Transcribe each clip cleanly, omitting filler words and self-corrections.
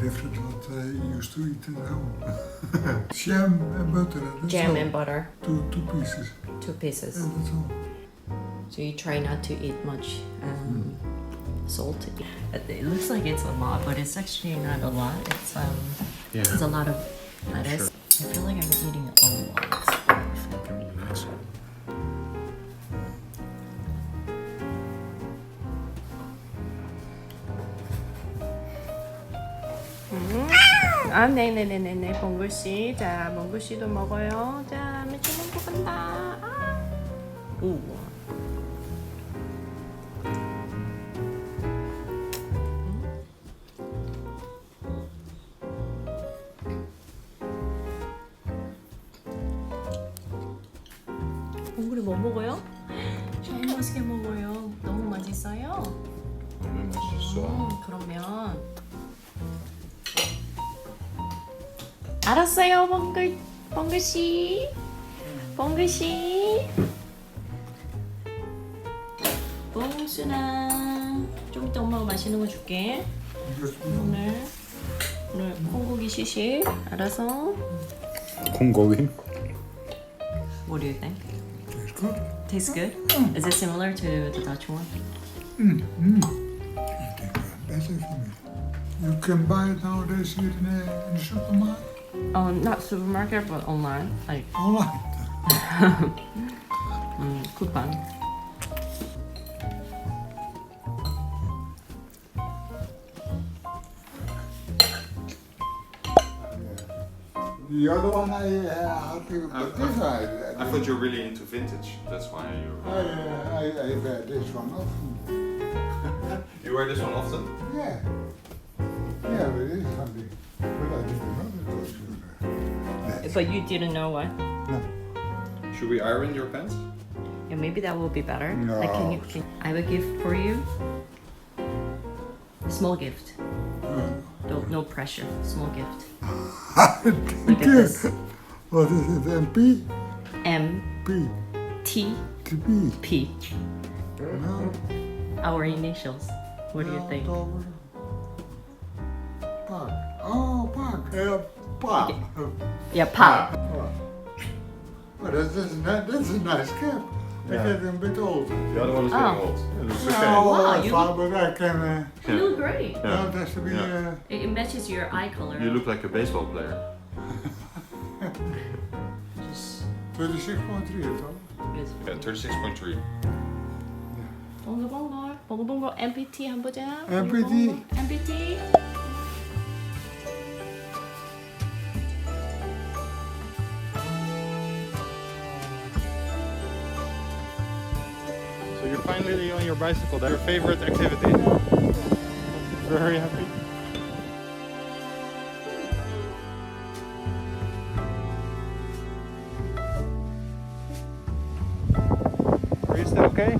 different what I used to eat at home. Jam and butter. That's Jam all. and butter, Two pieces. 2 pieces. And that's all. So you try not to eat much salt. It looks like it's a lot, but it's actually not a lot. It's a lot of lettuce. I feel like I'm eating a lot. 아, 네네네네네, 봉구 씨. 자, 봉구 씨도 먹어요. 자, 매주 먹고 간다. 아. 오. 봉구리 뭐 먹어요? 샤인머스켓 먹어요. 너무 맛있어요. 너무 맛있어. 그러면 알았어요, 봉구 씨. 봉구 씨. 봉순아, 좀 이따 엄마가 맛있는 거 줄게. 오늘 콩고기 시식. 알아서. 콩고기? What do you think? Tastes good. Tastes good? Is it similar to the Dutch one? I think better for me. You can buy it nowadays here in the supermarket. Not supermarket, but online. Like Online. 쿠팡. The other one I think this I thought you were really into vintage. That's why I wear this one often. you wear this one often. Yeah. Yeah, but it is something. But I didn't know it was that. But you didn't know what? No. Should we iron your pants? Yeah, maybe that will be better. No. Like, I have a gift for you. Small gift. No pressure. Small gift. Look at this. What is it? MP? M P. T TP. P. No. Our initials. What do you think? Park. Oh, park. Yeah, park. Yeah, pop. But that's a nice cap. Yeah. I get a bit old. The other one is Oh. getting old. It looks No, okay. Wow, it's you fine, but I can. You look great. Yeah. No, it has to be. Yeah. It matches your eye color. You look like a baseball player. Just 36.3 toch? Yeah, 36.3. 봉고 MPT 한번 보자. MPT. MPT. So you're finally on your bicycle. That's your favorite activity. Very happy. Are you still okay?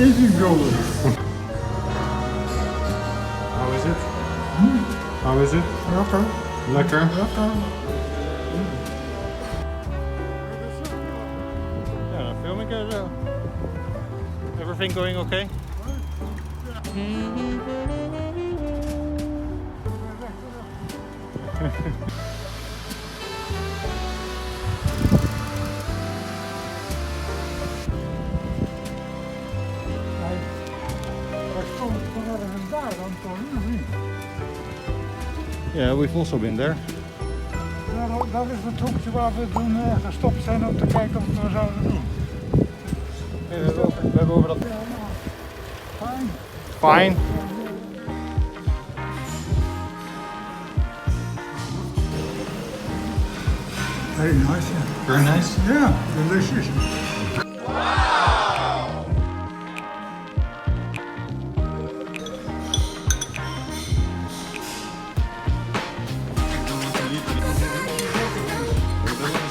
Easy going. How is it? How is it? Okay. Lekker. Okay. Ja, dan film ik er zo. Everything going okay? Yeah, we've also been there. Nou, dat is het hoekje waar we toen gestopt zijn om te kijken of we zouden doen. We hebben over dat. Fijn. Fine. Very nice, yeah. Very nice. Yeah, delicious.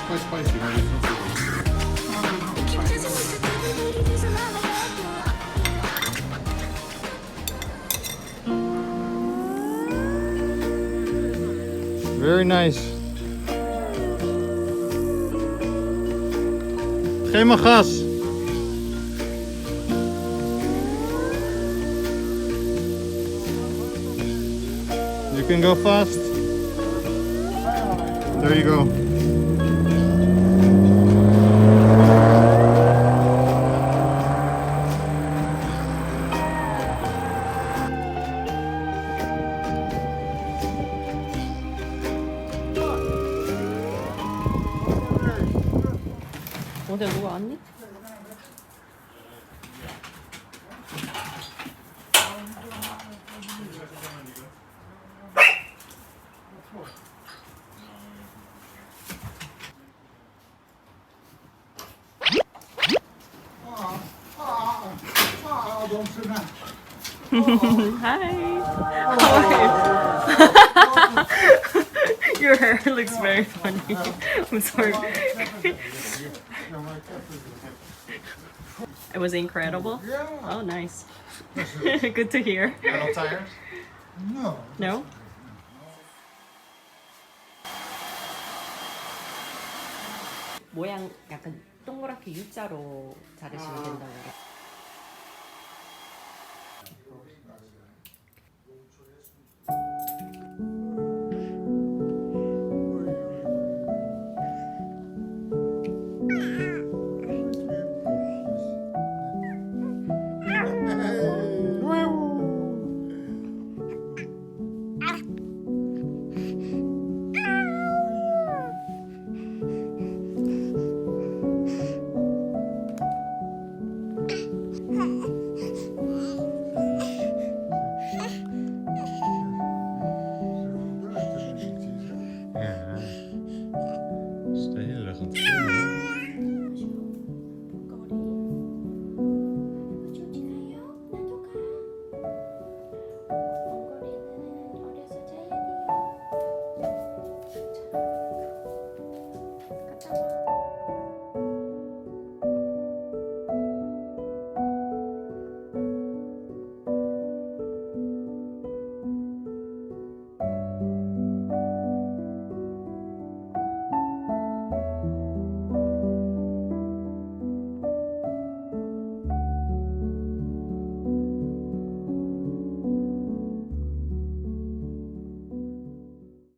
Quite spicy, but it's not too much. Very nice. Geef maar gas. You can go fast. There you go. 어디 누가 왔니? Don't sit down. Hi. How are you? Your hair looks very funny. I'm sorry. It was incredible. Yeah. Oh, nice. Good to hear. No tires? No. No? 모양 약간 동그랗게 U자로 자르시면 된다고 그래.